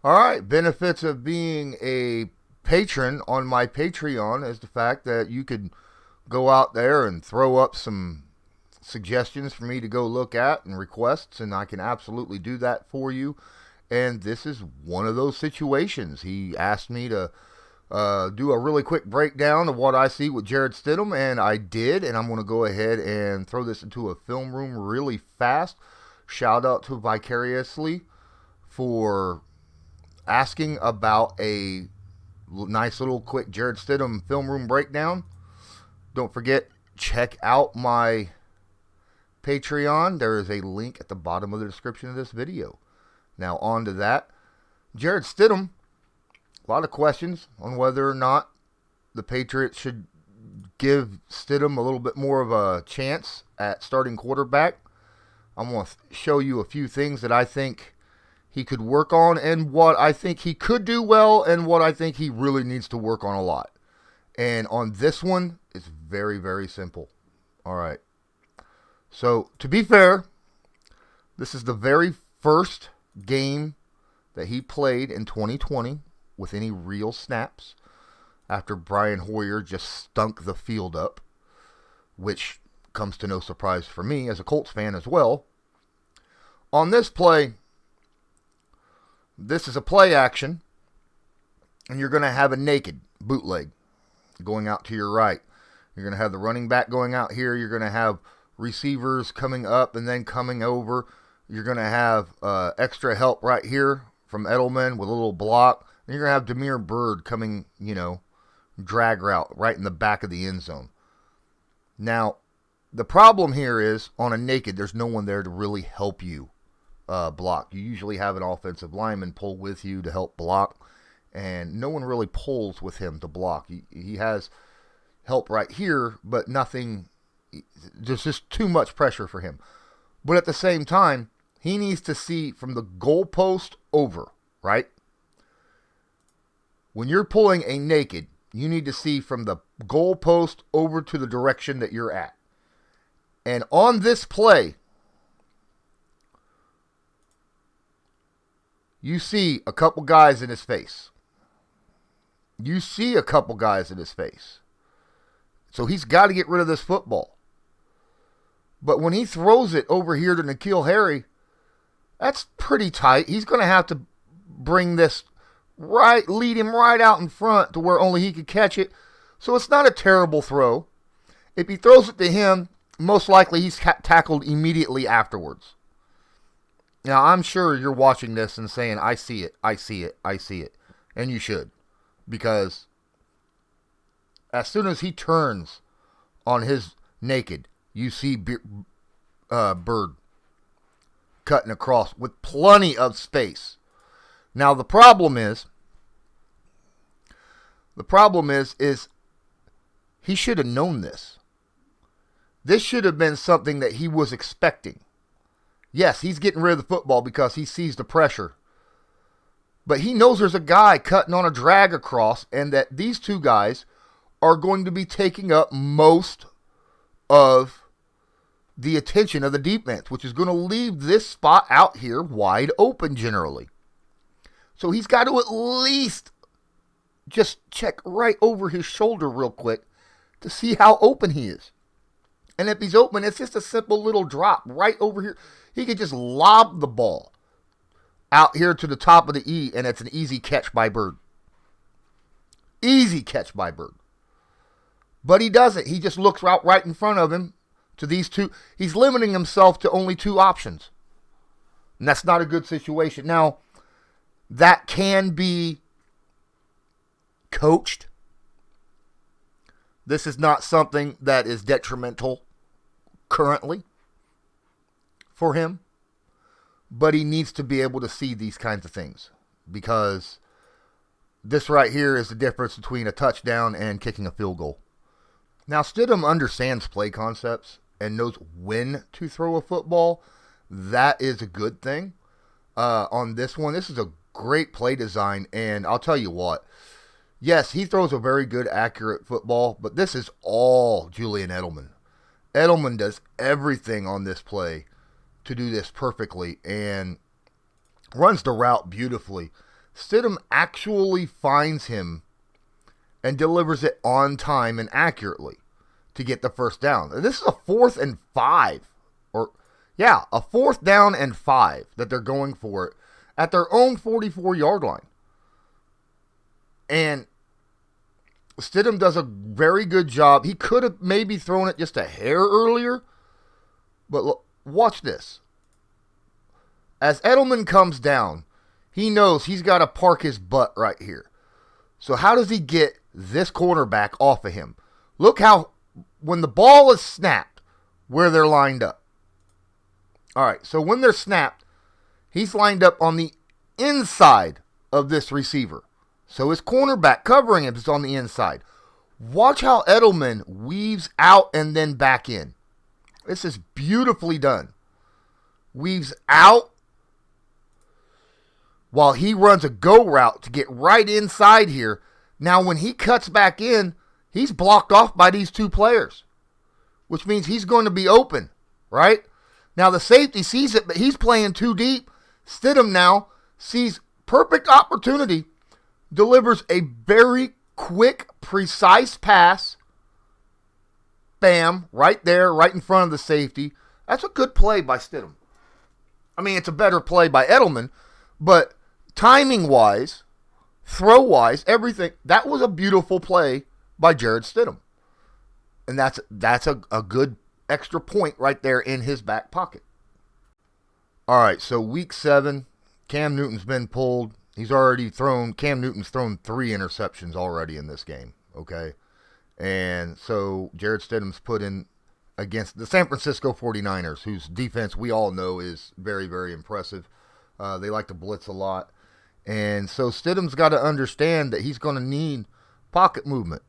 All right, benefits of being a patron on my Patreon is the fact that you could go out there and throw up some suggestions for me to go look at and requests, and I can absolutely do that for you. And this is one of those situations. He asked me to do a really quick breakdown of what I see with Jarrett Stidham, and I did. And I'm going to go ahead and throw this into a film room really fast. Shout out to Vicariously for asking about a nice little quick Jarrett Stidham film room breakdown. Don't forget, check out my Patreon. There is a link at the bottom of the description of this video. Now, on to that. Jarrett Stidham, a lot of questions on whether or not the Patriots should give Stidham a little bit more of a chance at starting quarterback. I'm going to show you a few things that I think he could work on, and what I think he could do well, and what I think he really needs to work on a lot. And on this one, it's very, very simple. All right. So, to be fair, this is the very first game that he played in 2020 with any real snaps after Brian Hoyer just stunk the field up, which comes to no surprise for me as a Colts fan as well. On this play, this is a play action, and you're going to have a naked bootleg going out to your right. You're going to have the running back going out here. You're going to have receivers coming up and then coming over. You're going to have extra help right here from Edelman with a little block. And you're going to have Demir Bird coming, drag route right in the back of the end zone. Now, the problem here is on a naked, there's no one there to really help you block. You usually have an offensive lineman pull with you to help block, and no one really pulls with him to block. He has help right here, but nothing. There's just too much pressure for him. But at the same time, he needs to see from the goalpost over, right? When you're pulling a naked, you need to see from the goalpost over to the direction that you're at. And on this play, you see a couple guys in his face. So he's got to get rid of this football. But when he throws it over here to N'Keal Harry, that's pretty tight. He's going to have to bring this right, lead him right out in front to where only he could catch it. So it's not a terrible throw. If he throws it to him, most likely he's tackled immediately afterwards. Now, I'm sure you're watching this and saying, I see it. And you should. Because as soon as he turns on his naked, you see Bird cutting across with plenty of space. Now, the problem is he should have known this. This should have been something that he was expecting. Yes, he's getting rid of the football because he sees the pressure. But he knows there's a guy cutting on a drag across, and that these two guys are going to be taking up most of the attention of the defense, which is going to leave this spot out here wide open generally. So he's got to at least just check right over his shoulder real quick to see how open he is. And if he's open, it's just a simple little drop right over here. He could just lob the ball out here to the top of the E, and it's an easy catch by Bird. But he doesn't. He just looks right in front of him to these two. He's limiting himself to only two options. And that's not a good situation. Now, that can be coached. This is not something that is detrimental currently for him, but he needs to be able to see these kinds of things, because this right here is the difference between a touchdown and kicking a field goal. Now, Stidham understands play concepts and knows when to throw a football. That is a good thing. On this one, this is a great play design, and I'll tell you what, yes, he throws a very good, accurate football, but this is all Julian Edelman. Edelman does everything on this play to do this perfectly and runs the route beautifully. Stidham actually finds him and delivers it on time and accurately to get the first down. And this is a 4th and 5. A 4th down and 5 that they're going for it at their own 44-yard line. And Stidham does a very good job. He could have maybe thrown it just a hair earlier. But look, watch this. As Edelman comes down, he knows he's got to park his butt right here. So how does he get this cornerback off of him? Look how, when the ball is snapped, where they're lined up. All right, so when they're snapped, he's lined up on the inside of this receiver. So his cornerback covering him is on the inside. Watch how Edelman weaves out and then back in. This is beautifully done. Weaves out while he runs a go route to get right inside here. Now when he cuts back in, he's blocked off by these two players, which means he's going to be open, right? Now the safety sees it, but he's playing too deep. Stidham now sees perfect opportunity, delivers a very quick, precise pass. Bam, right there, right in front of the safety. That's a good play by Stidham. I mean, it's a better play by Edelman, but timing-wise, throw-wise, everything, that was a beautiful play by Jarrett Stidham. And that's a good extra point right there in his back pocket. All right, so week 7, Cam Newton's been pulled. Cam Newton's thrown 3 interceptions already in this game, okay? And so Jarrett Stidham's put in against the San Francisco 49ers, whose defense we all know is very, very impressive. They like to blitz a lot. And so Stidham's got to understand that he's going to need pocket movement.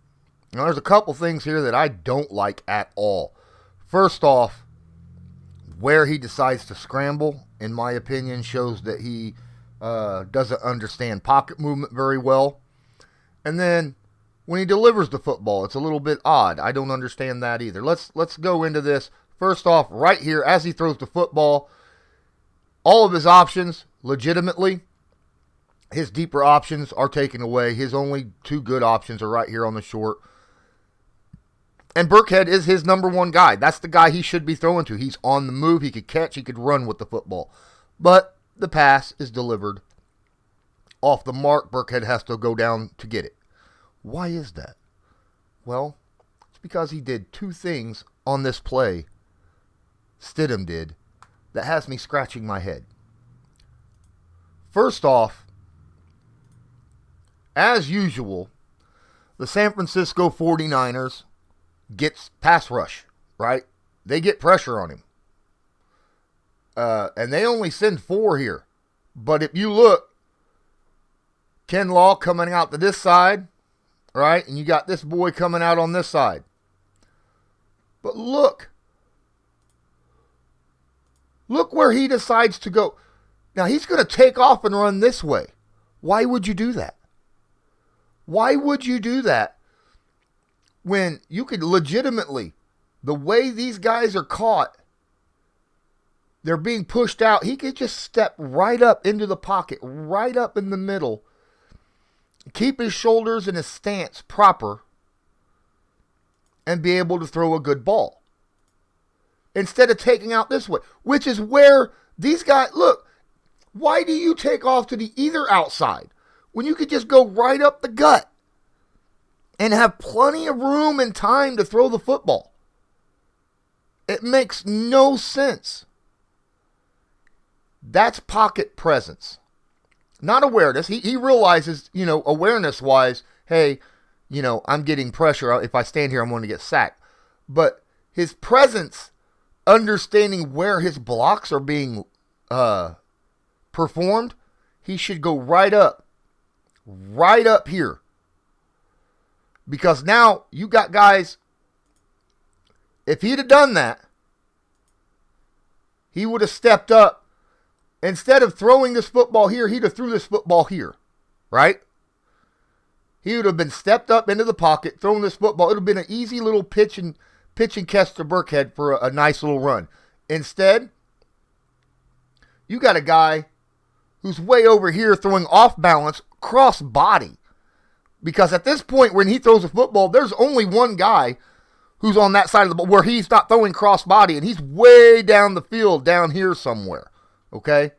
Now, there's a couple things here that I don't like at all. First off, where he decides to scramble, in my opinion, shows that he doesn't understand pocket movement very well. And then when he delivers the football, it's a little bit odd. I don't understand that either. Let's go into this. First off, right here, as he throws the football, all of his options, legitimately, his deeper options are taken away. His only 2 good options are right here on the short. And Burkhead is his number 1 guy. That's the guy he should be throwing to. He's on the move. He could catch. He could run with the football. But the pass is delivered off the mark. Burkhead has to go down to get it. Why is that? Well, it's because he did 2 things on this play, Stidham did, that has me scratching my head. First off, as usual, the San Francisco 49ers gets pass rush, right? They get pressure on him. And they only send 4 here. But if you look, Ken Law coming out to this side, right? And you got this boy coming out on this side. But look. Look where he decides to go. Now he's going to take off and run this way. Why would you do that? Why would you do that when you could legitimately, the way these guys are caught, they're being pushed out, he could just step right up into the pocket, right up in the middle, keep his shoulders and his stance proper, and be able to throw a good ball. Instead of taking out this way, which is where these guys, look, why do you take off to the either outside when you could just go right up the gut and have plenty of room and time to throw the football? It makes no sense. That's pocket presence, not awareness. He realizes, awareness-wise, hey, I'm getting pressure. If I stand here, I'm going to get sacked. But his presence, understanding where his blocks are being performed, he should go right up here. Because now you got guys, if he'd have done that, he would have stepped up. Instead of throwing this football here, he'd have threw this football here, right? He would have been stepped up into the pocket, thrown this football. It would have been an easy little pitch and catch to Burkhead for a nice little run. Instead, you got a guy who's way over here throwing off balance, cross body. Because at this point, when he throws a football, there's only one guy who's on that side of the ball where he's not throwing cross body, and he's way down the field, down here somewhere. Okay?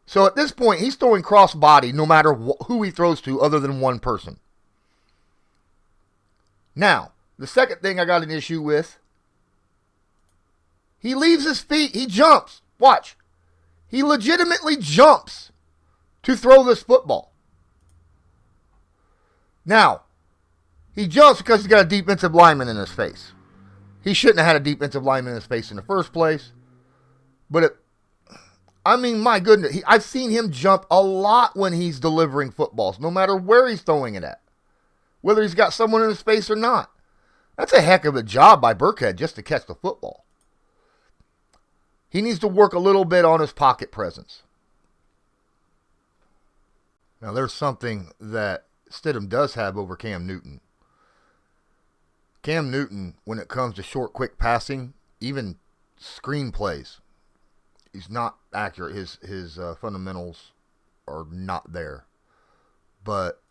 So at this point, he's throwing cross body no matter who he throws to other than one person. Now, the second thing I got an issue with, he leaves his feet. He jumps. Watch. He legitimately jumps to throw this football. Now, he jumps because he's got a defensive lineman in his face. He shouldn't have had a defensive lineman in his face in the first place. But, my goodness, I've seen him jump a lot when he's delivering footballs, no matter where he's throwing it at. Whether he's got someone in his face or not. That's a heck of a job by Burkhead just to catch the football. He needs to work a little bit on his pocket presence. Now, there's something that Stidham does have over Cam Newton. Cam Newton, when it comes to short, quick passing, even screen plays, he's not accurate. His fundamentals are not there. But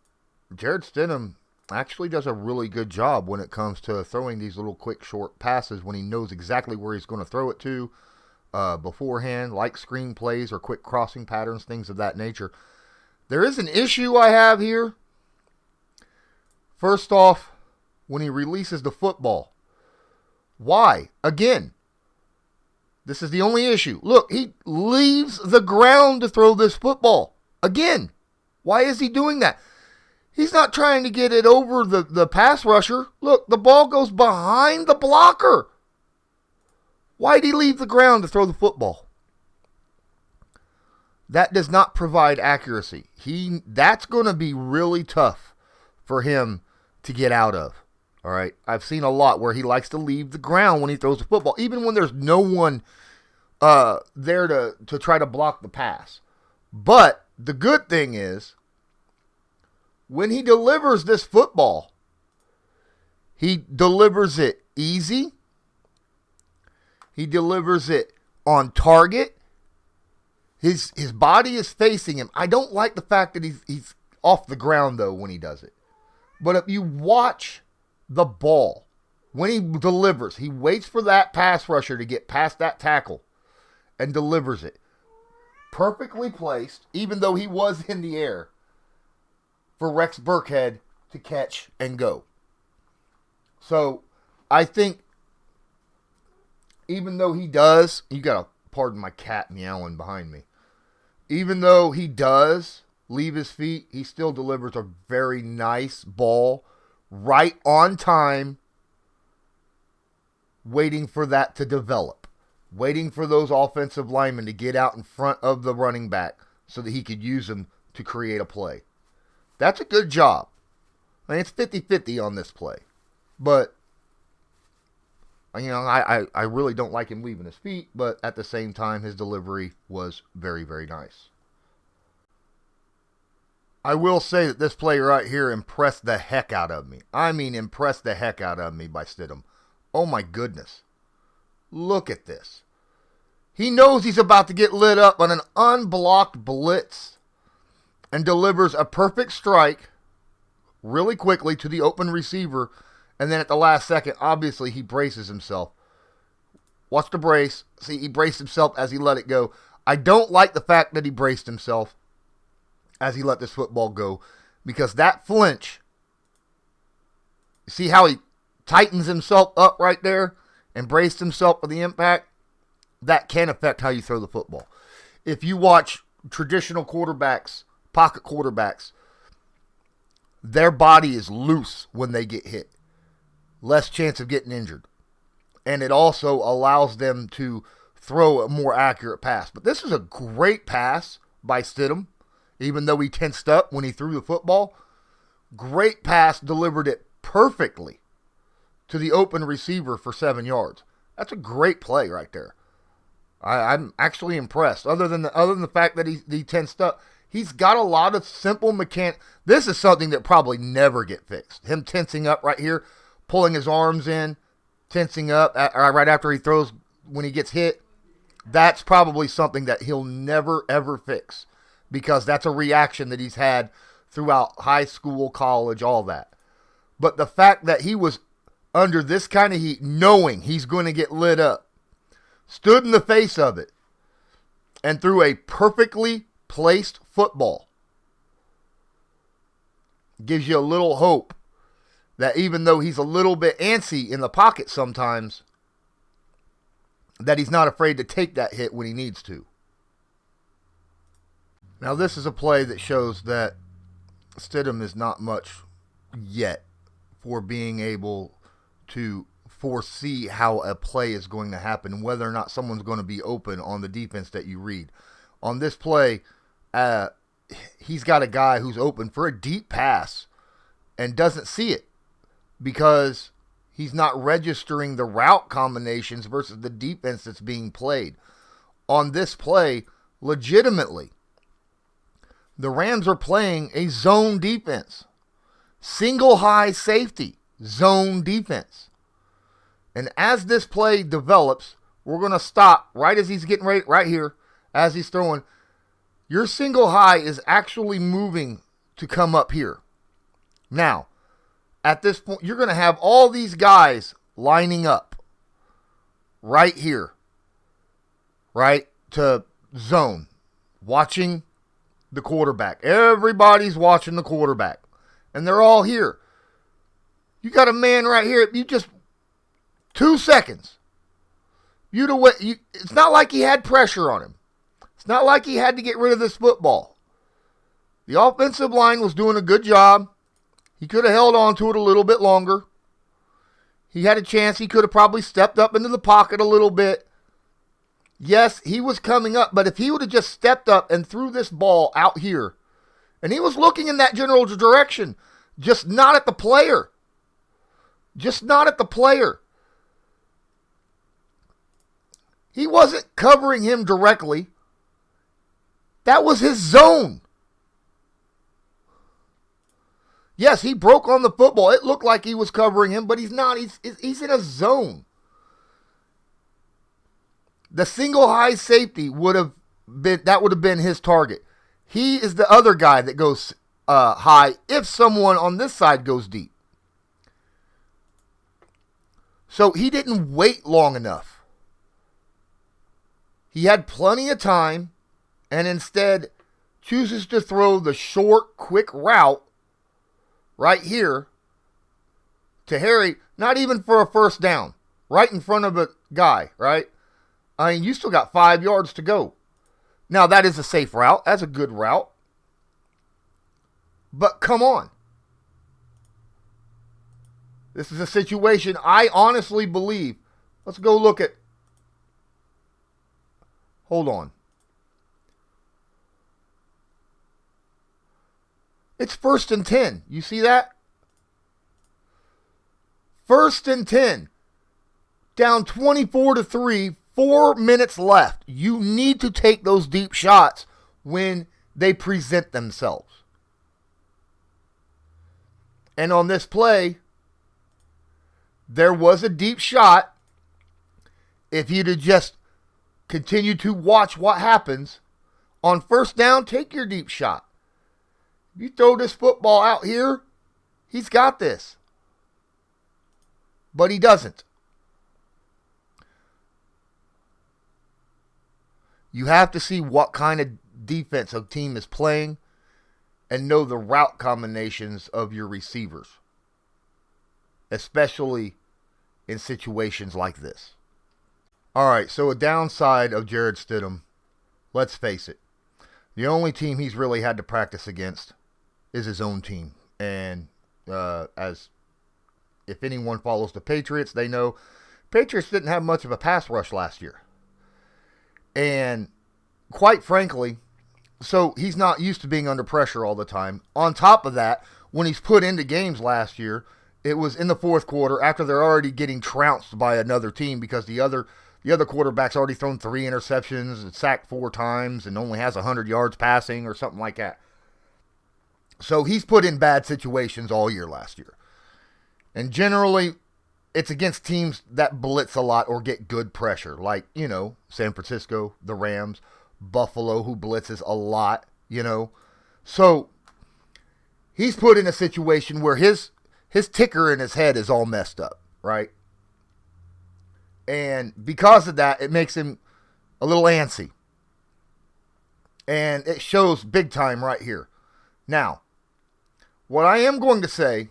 Jarrett Stidham actually does a really good job when it comes to throwing these little quick, short passes when he knows exactly where he's going to throw it to beforehand, like screen plays or quick crossing patterns, things of that nature. There is an issue I have here. First off, when he releases the football. Why? Again, this is the only issue. Look, he leaves the ground to throw this football. Again, why is he doing that? He's not trying to get it over the pass rusher. Look, the ball goes behind the blocker. Why'd he leave the ground to throw the football? That does not provide accuracy. That's going to be really tough for him to get out of. All right, I've seen a lot where he likes to leave the ground when he throws the football, even when there's no one there to try to block the pass. But the good thing is, when he delivers this football, he delivers it easy. He delivers it on target. His body is facing him. I don't like the fact that he's off the ground, though, when he does it. But if you watch the ball, when he delivers, he waits for that pass rusher to get past that tackle and delivers it. Perfectly placed, even though he was in the air, for Rex Burkhead to catch and go. So, I think, even though he does, you gotta pardon my cat meowing behind me. Even though he does leave his feet, he still delivers a very nice ball right on time, waiting for that to develop, waiting for those offensive linemen to get out in front of the running back so that he could use them to create a play. That's a good job. I mean, it's 50-50 on this play. But, I really don't like him leaving his feet, but at the same time, his delivery was very, very nice. I will say that this play right here impressed the heck out of me. I mean, impressed the heck out of me by Stidham. Oh my goodness. Look at this. He knows he's about to get lit up on an unblocked blitz and delivers a perfect strike really quickly to the open receiver. And then at the last second, obviously, he braces himself. Watch the brace. See, he braced himself as he let it go. I don't like the fact that he braced himself as he let this football go, because that flinch, see how he tightens himself up right there and braced himself for the impact? That can affect how you throw the football. If you watch traditional quarterbacks, pocket quarterbacks, their body is loose when they get hit. Less chance of getting injured. And it also allows them to throw a more accurate pass. But this is a great pass by Stidham, even though he tensed up when he threw the football. Great pass, delivered it perfectly to the open receiver for 7 yards. That's a great play right there. I'm actually impressed. Other than the fact that he tensed up, he's got a lot of simple mechanics. This is something that probably never get fixed. Him tensing up right here, pulling his arms in, tensing up right after he throws when he gets hit. That's probably something that he'll never, ever fix, because that's a reaction that he's had throughout high school, college, all that. But the fact that he was under this kind of heat, knowing he's going to get lit up, stood in the face of it, and threw a perfectly placed football, gives you a little hope that even though he's a little bit antsy in the pocket sometimes, that he's not afraid to take that hit when he needs to. Now, this is a play that shows that Stidham is not much yet for being able to foresee how a play is going to happen, whether or not someone's going to be open on the defense that you read. On this play, he's got a guy who's open for a deep pass and doesn't see it because he's not registering the route combinations versus the defense that's being played. On this play, legitimately, the Rams are playing a zone defense. Single high safety, zone defense. And as this play develops, we're going to stop right as he's getting ready, right here, as he's throwing. Your single high is actually moving to come up here. Now, at this point, you're going to have all these guys lining up right here, right, to zone, watching the quarterback. Everybody's watching the quarterback, and they're all here. You got a man right here. You just 2 seconds. It's not like he had pressure on him. It's not like he had to get rid of this football. The offensive line was doing a good job. He could have held on to it a little bit longer. He had a chance. He could have probably stepped up into the pocket a little bit. Yes, he was coming up, but if he would have just stepped up and threw this ball out here, and he was looking in that general direction, just not at the player. Just not at the player. He wasn't covering him directly. That was his zone. Yes, he broke on the football. It looked like he was covering him, but he's not. He's in a zone. The single high safety would have been his target. He is the other guy that goes high if someone on this side goes deep. So he didn't wait long enough. He had plenty of time and instead chooses to throw the short, quick route right here to Harry, not even for a first down, right in front of a guy, right? I mean, you still got 5 yards to go. Now, that is a safe route. That's a good route. But come on. This is a situation I honestly believe. Let's go look at. Hold on. It's 1st and 10. You see that? 1st and 10. Down 24-3. 4 minutes left. You need to take those deep shots when they present themselves. And on this play, there was a deep shot. If you'd have just continued to watch what happens, on first down, take your deep shot. You throw this football out here, he's got this. But he doesn't. You have to see what kind of defense a team is playing and know the route combinations of your receivers, especially in situations like this. All right, so a downside of Jarrett Stidham, let's face it, the only team he's really had to practice against is his own team. And as if anyone follows the Patriots, they know Patriots didn't have much of a pass rush last year. And quite frankly, so he's not used to being under pressure all the time. On top of that, when he's put into games last year, it was in the fourth quarter after they're already getting trounced by another team because the other quarterback's already thrown 3 interceptions and sacked 4 times and only has 100 yards passing or something like that. So he's put in bad situations all year last year. And generally, it's against teams that blitz a lot or get good pressure, like, San Francisco, the Rams, Buffalo, who blitzes a lot, you know. So he's put in a situation where his ticker in his head is all messed up, right? And because of that, it makes him a little antsy. And it shows big time right here. Now, what I am going to say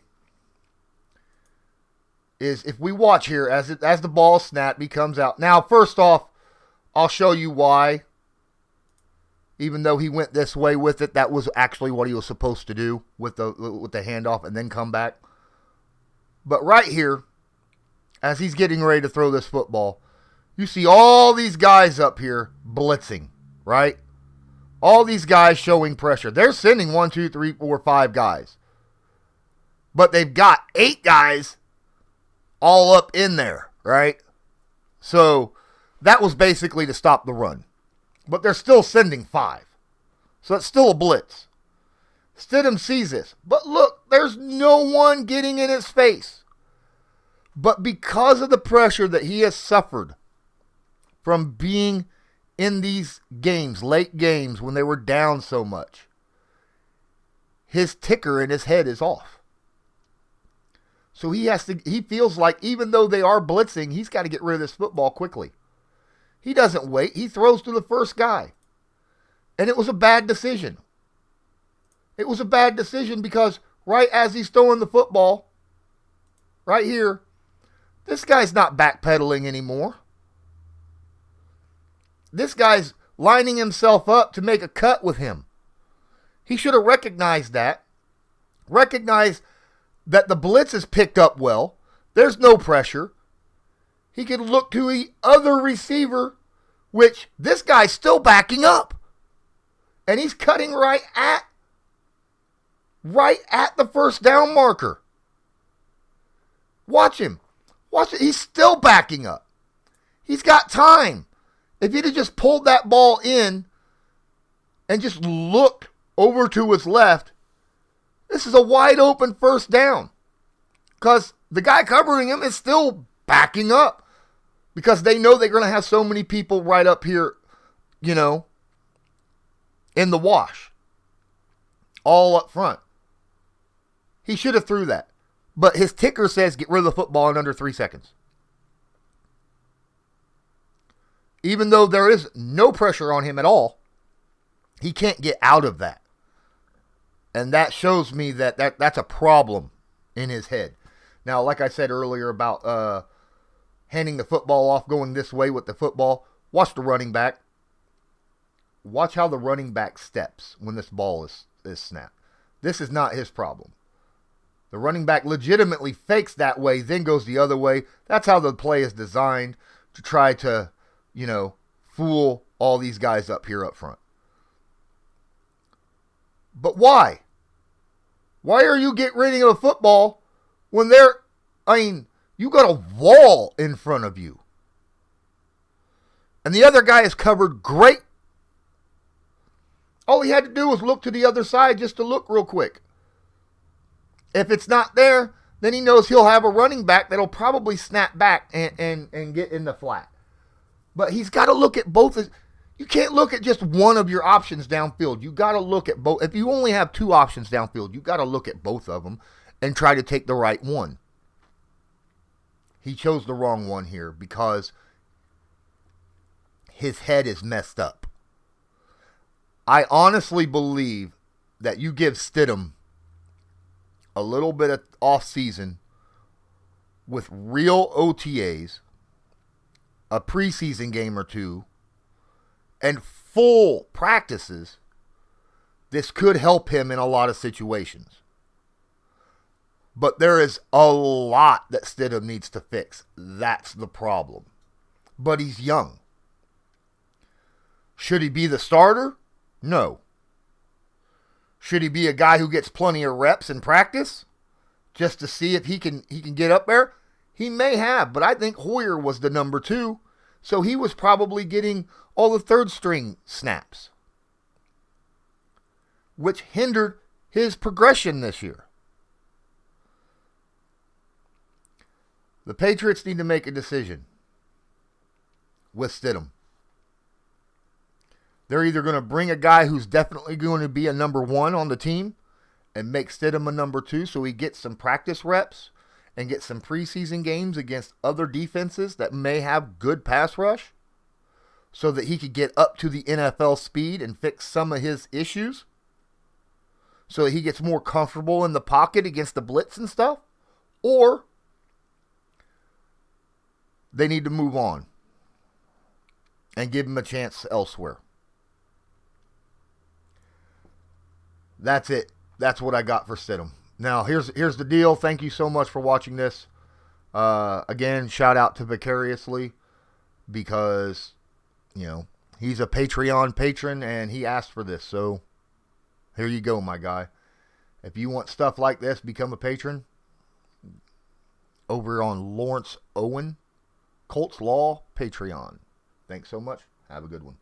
is if we watch here as the ball snapped, he comes out. Now, first off, I'll show you why. Even though he went this way with it, that was actually what he was supposed to do with the handoff and then come back. But right here, as he's getting ready to throw this football, you see all these guys up here blitzing, right? All these guys showing pressure. They're sending 1, 2, 3, 4, 5 guys. But they've got 8 guys all up in there, right? So that was basically to stop the run. But they're still sending 5. So it's still a blitz. Stidham sees this. But look, there's no one getting in his face. But because of the pressure that he has suffered from being in these games, late games, when they were down so much, his ticker in his head is off. So he feels like even though they are blitzing, he's got to get rid of this football quickly. He doesn't wait. He throws to the first guy. And it was a bad decision. It was a bad decision because right as he's throwing the football, right here, this guy's not backpedaling anymore. This guy's lining himself up to make a cut with him. He should have recognized that. Recognized that the blitz is picked up well. There's no pressure. He could look to the other receiver, which this guy's still backing up. And he's cutting right at the first down marker. Watch him. Watch it. He's still backing up. He's got time. If he'd have just pulled that ball in and just looked over to his left, this is a wide open first down. Because the guy covering him is still backing up. Because they know they're going to have so many people right up here, in the wash. All up front. He should have threw that. But his ticker says get rid of the football in under 3 seconds. Even though there is no pressure on him at all, he can't get out of that. And that shows me that's a problem in his head. Now, like I said earlier about handing the football off, going this way with the football, watch the running back. Watch how the running back steps when this ball is snapped. This is not his problem. The running back legitimately fakes that way, then goes the other way. That's how the play is designed to try to, fool all these guys up here up front. But why? Why are you getting rid of a football when you got a wall in front of you? And the other guy is covered great. All he had to do was look to the other side just to look real quick. If it's not there, then he knows he'll have a running back that'll probably snap back and get in the flat. But he's got to look at both. You can't look at just one of your options downfield. You got to look at both. If you only have 2 options downfield, you got to look at both of them and try to take the right one. He chose the wrong one here because his head is messed up. I honestly believe that you give Stidham a little bit of off season with real OTAs, a preseason game or 2, and full practices, this could help him in a lot of situations. But there is a lot that Stidham needs to fix. That's the problem. But he's young. Should he be the starter? No. Should he be a guy who gets plenty of reps in practice just to see if he can get up there? He may have, but I think Hoyer was the number 2, so he was probably getting all the third string snaps, which hindered his progression this year. The Patriots need to make a decision with Stidham. They're either going to bring a guy who's definitely going to be a number one on the team and make Stidham a number two so he gets some practice reps and get some preseason games against other defenses that may have good pass rush so that he could get up to the NFL speed and fix some of his issues so that he gets more comfortable in the pocket against the blitz and stuff. Or they need to move on and give him a chance elsewhere. That's it. That's what I got for Stidham. Now, here's the deal. Thank you so much for watching this. Again, shout out to Vicariously because, he's a Patreon patron and he asked for this. So, here you go, my guy. If you want stuff like this, become a patron over on Lawrence Owen, Colts Law Patreon. Thanks so much. Have a good one.